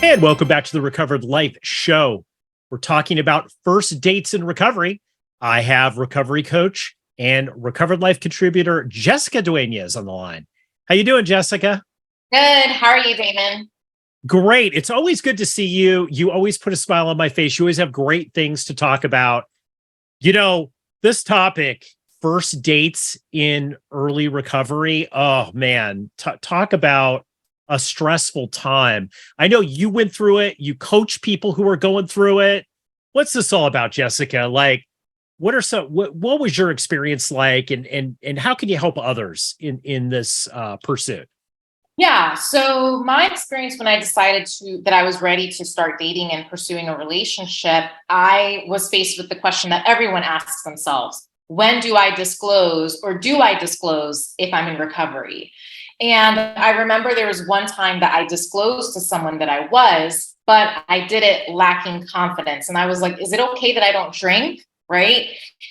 And welcome back to the Recovered Life Show. We're talking about first dates in recovery. I have recovery coach and Recovered Life contributor Jessica Dueñas on the line. How you doing, Jessica? Good. How are you, Damon? Great. It's always good to see you. You always put a smile on my face. You always have great things to talk about. You know, this topic, first dates in early recovery. Oh man, talk about a stressful time. I know you went through it. You coach people who are going through it. What's this all about, Jessica? Like, what was your experience like, and how can you help others in this pursuit? Yeah. So my experience when I decided that I was ready to start dating and pursuing a relationship, I was faced with the question that everyone asks themselves. When do I disclose, or do I disclose if I'm in recovery? And I remember there was one time that I disclosed to someone that I was, but I did it lacking confidence. And I was like, is it okay that I don't drink? Right.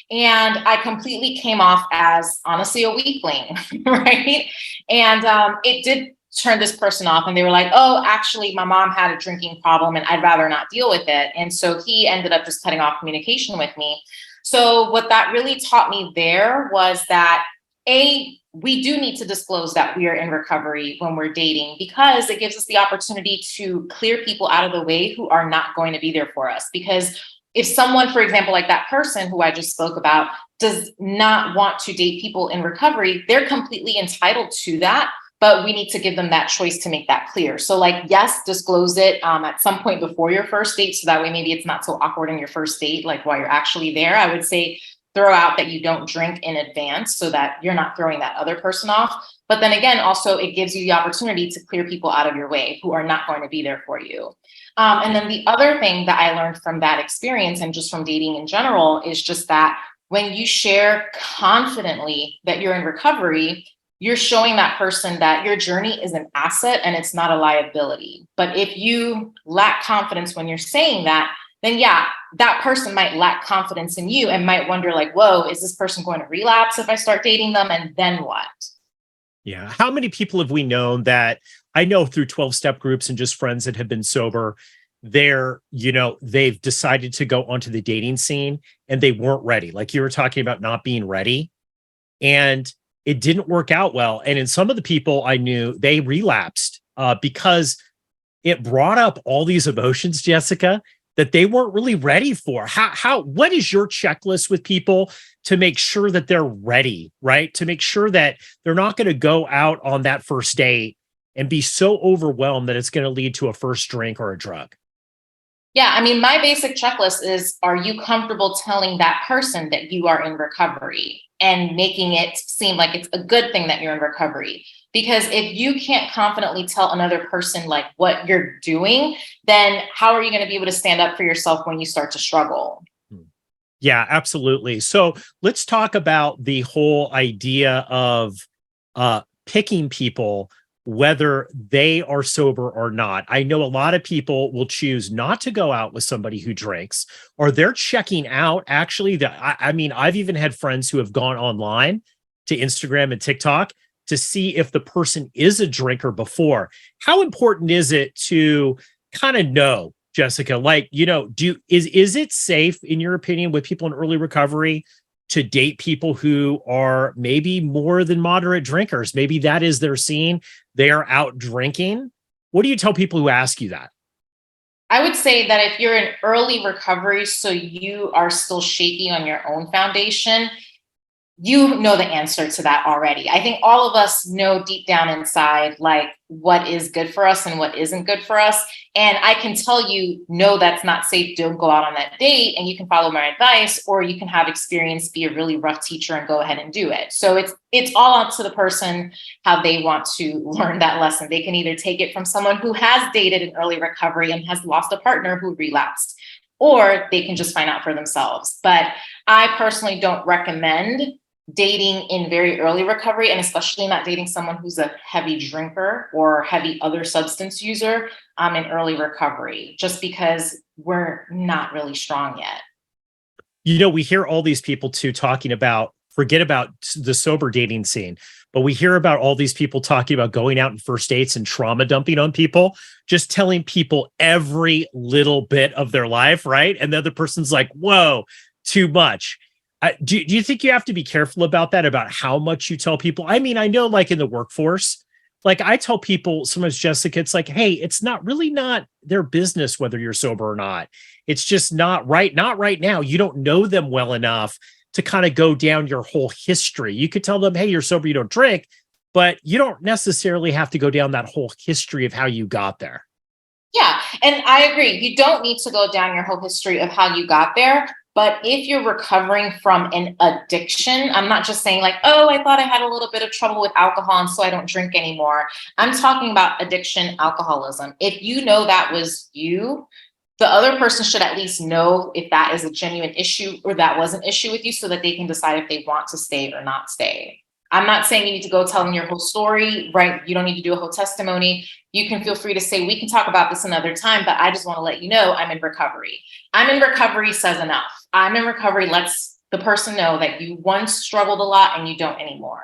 And I completely came off as honestly a weakling. Right. And it did turn this person off. And they were like, oh, actually, my mom had a drinking problem and I'd rather not deal with it. And so he ended up just cutting off communication with me. So what that really taught me there was that we do need to disclose that we are in recovery when we're dating, because it gives us the opportunity to clear people out of the way who are not going to be there for us. Because if someone, for example, like that person who I just spoke about, does not want to date people in recovery, they're completely entitled to that. But we need to give them that choice to make that clear. So like, yes, disclose it at some point before your first date. So that way, maybe it's not so awkward in your first date, like while you're actually there. I would say throw out that you don't drink in advance so that you're not throwing that other person off. But then again, also, it gives you the opportunity to clear people out of your way who are not going to be there for you. And then the other thing that I learned from that experience and just from dating in general is just that when you share confidently that you're in recovery, you're showing that person that your journey is an asset and it's not a liability. But if you lack confidence when you're saying that, then yeah, that person might lack confidence in you and might wonder like, whoa, is this person going to relapse if I start dating them? And then what? Yeah. How many people have we known that I know through 12-step groups and just friends that have been sober, they've decided to go onto the dating scene and they weren't ready. Like you were talking about not being ready. And it didn't work out well. And in some of the people I knew, they relapsed because it brought up all these emotions, Jessica, that they weren't really ready for. What is your checklist with people to make sure that they're ready, right? To make sure that they're not going to go out on that first date and be so overwhelmed that it's going to lead to a first drink or a drug. Yeah, I mean, my basic checklist is, are you comfortable telling that person that you are in recovery and making it seem like it's a good thing that you're in recovery? Because if you can't confidently tell another person like what you're doing, then how are you going to be able to stand up for yourself when you start to struggle? Yeah, absolutely. So let's talk about the whole idea of picking people, whether they are sober or not. I know a lot of people will choose not to go out with somebody who drinks, or they're checking out. Actually, I mean, I've even had friends who have gone online to Instagram and TikTok to see if the person is a drinker before. How important is it to kind of know, Jessica? Like, is it safe, in your opinion, with people in early recovery to date people who are maybe more than moderate drinkers? Maybe that is their scene. They are out drinking. What do you tell people who ask you that? I would say that if you're in early recovery, so you are still shaky on your own foundation, you know the answer to that already. I think all of us know deep down inside, like what is good for us and what isn't good for us. And I can tell you, no, that's not safe. Don't go out on that date. And you can follow my advice, or you can have experience, be a really rough teacher and go ahead and do it. So it's all up to the person how they want to learn that lesson. They can either take it from someone who has dated in early recovery and has lost a partner who relapsed, or they can just find out for themselves. But I personally don't recommend dating in very early recovery, and especially not dating someone who's a heavy drinker or heavy other substance user in early recovery, just because we're not really strong yet. We hear all these people too talking about forget about the sober dating scene. But we hear about all these people talking about going out on first dates and trauma dumping on people, just telling people every little bit of their life, right? And the other person's like, whoa, too much. Do you think you have to be careful about that, about how much you tell people? I mean, I know like in the workforce, like I tell people sometimes, Jessica, it's like, hey, it's not their business whether you're sober or not. It's just not right now. You don't know them well enough to kind of go down your whole history. You could tell them, hey, you're sober, you don't drink, but you don't necessarily have to go down that whole history of how you got there. Yeah, and I agree. You don't need to go down your whole history of how you got there. But if you're recovering from an addiction, I'm not just saying like, oh, I thought I had a little bit of trouble with alcohol and so I don't drink anymore. I'm talking about addiction, alcoholism. If you know that was you, the other person should at least know if that is a genuine issue or that was an issue with you so that they can decide if they want to stay or not stay. I'm not saying you need to go tell them your whole story, right? You don't need to do a whole testimony. You can feel free to say, we can talk about this another time, but I just want to let you know I'm in recovery. I'm in recovery says enough. I'm in recovery lets the person know that you once struggled a lot and you don't anymore.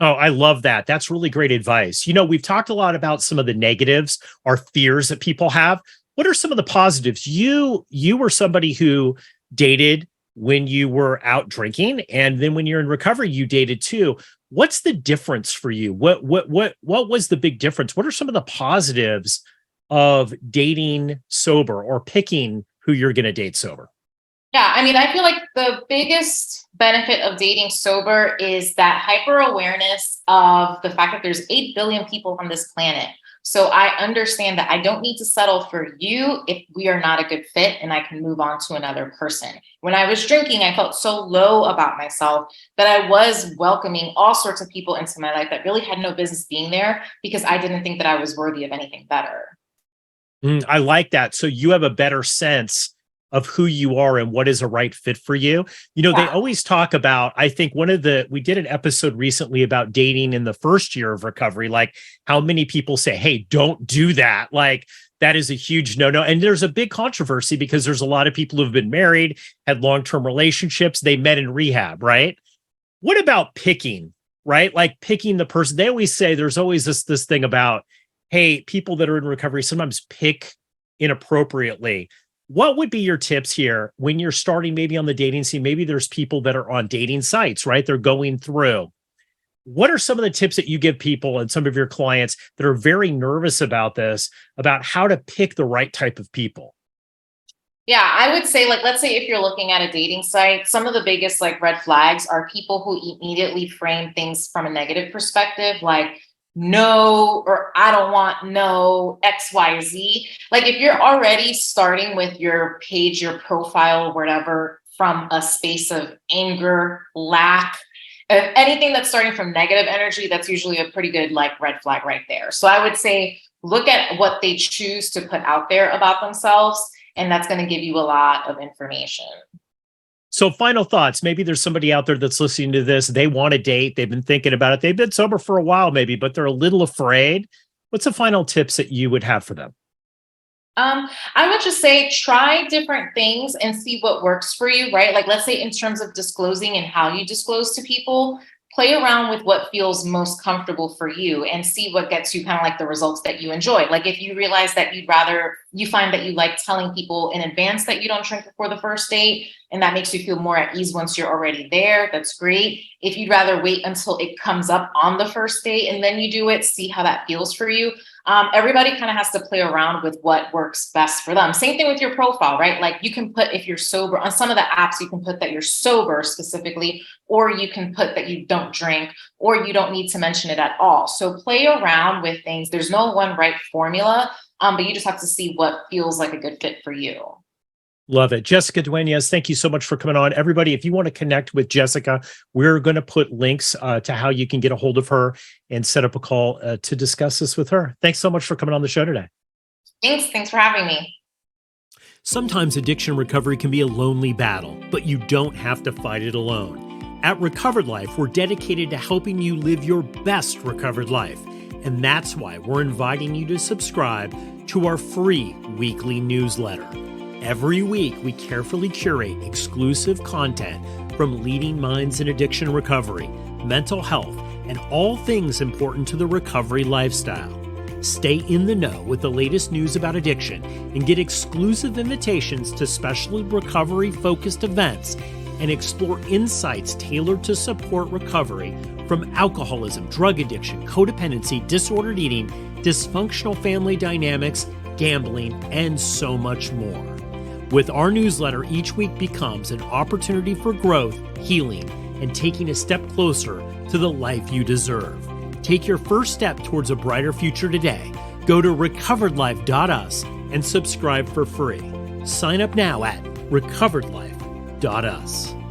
Oh, I love that. That's really great advice. You know, we've talked a lot about some of the negatives or fears that people have. What are some of the positives? You were somebody who dated when you were out drinking, and then when you're in recovery, you dated too. What's the difference for you? What was the big difference? What are some of the positives of dating sober or picking who you're going to date sober? Yeah, I mean, I feel like the biggest benefit of dating sober is that hyper awareness of the fact that there's 8 billion people on this planet. So I understand that I don't need to settle for you if we are not a good fit and I can move on to another person. When I was drinking, I felt so low about myself that I was welcoming all sorts of people into my life that really had no business being there because I didn't think that I was worthy of anything better. I like that. So you have a better sense of who you are and what is a right fit for you. You know, they Yeah. always talk about, I think we did an episode recently about dating in the first year of recovery, like how many people say, hey, don't do that. Like that is a huge no-no. And there's a big controversy because there's a lot of people who've been married, had long-term relationships, they met in rehab, right? What about picking, right? Like picking the person. They always say there's always this thing about, hey, people that are in recovery sometimes pick inappropriately. What would be your tips here when you're starting maybe on the dating scene? Maybe there's people that are on dating sites, right? They're going through. What are some of the tips that you give people and some of your clients that are very nervous about this, about how to pick the right type of people? Yeah, I would say, like, let's say if you're looking at a dating site, some of the biggest like red flags are people who immediately frame things from a negative perspective, like no, or I don't want no XYZ. Like if you're already starting with your page, your profile, whatever, from a space of anger, lack, anything that's starting from negative energy, that's usually a pretty good like red flag right there. So I would say look at what they choose to put out there about themselves, and that's going to give you a lot of information. So final thoughts. Maybe there's somebody out there that's listening to this. They want to date. They've been thinking about it. They've been sober for a while, maybe, but they're a little afraid. What's the final tips that you would have for them? I would just say try different things and see what works for you, right? Like, let's say in terms of disclosing and how you disclose to people, play around with what feels most comfortable for you and see what gets you kind of like the results that you enjoy. Like if you realize that you find that you like telling people in advance that you don't drink before the first date, and that makes you feel more at ease once you're already there, that's great. If you'd rather wait until it comes up on the first date and then you do it, see how that feels for you. Everybody kind of has to play around with what works best for them. Same thing with your profile, right? Like you can put if you're sober on some of the apps, you can put that you're sober specifically, or you can put that you don't drink, or you don't need to mention it at all. So play around with things. There's no one right formula, but you just have to see what feels like a good fit for you. Love it. Jessica Dueñas, thank you so much for coming on. Everybody, if you want to connect with Jessica, we're going to put links to how you can get a hold of her and set up a call to discuss this with her. Thanks so much for coming on the show today. Thanks for having me. Sometimes addiction recovery can be a lonely battle, but you don't have to fight it alone. At Recovered Life, we're dedicated to helping you live your best recovered life. And that's why we're inviting you to subscribe to our free weekly newsletter. Every week, we carefully curate exclusive content from leading minds in addiction recovery, mental health, and all things important to the recovery lifestyle. Stay in the know with the latest news about addiction and get exclusive invitations to special recovery-focused events and explore insights tailored to support recovery from alcoholism, drug addiction, codependency, disordered eating, dysfunctional family dynamics, gambling, and so much more. With our newsletter, each week becomes an opportunity for growth, healing, and taking a step closer to the life you deserve. Take your first step towards a brighter future today. Go to recoveredlife.us and subscribe for free. Sign up now at recoveredlife.us.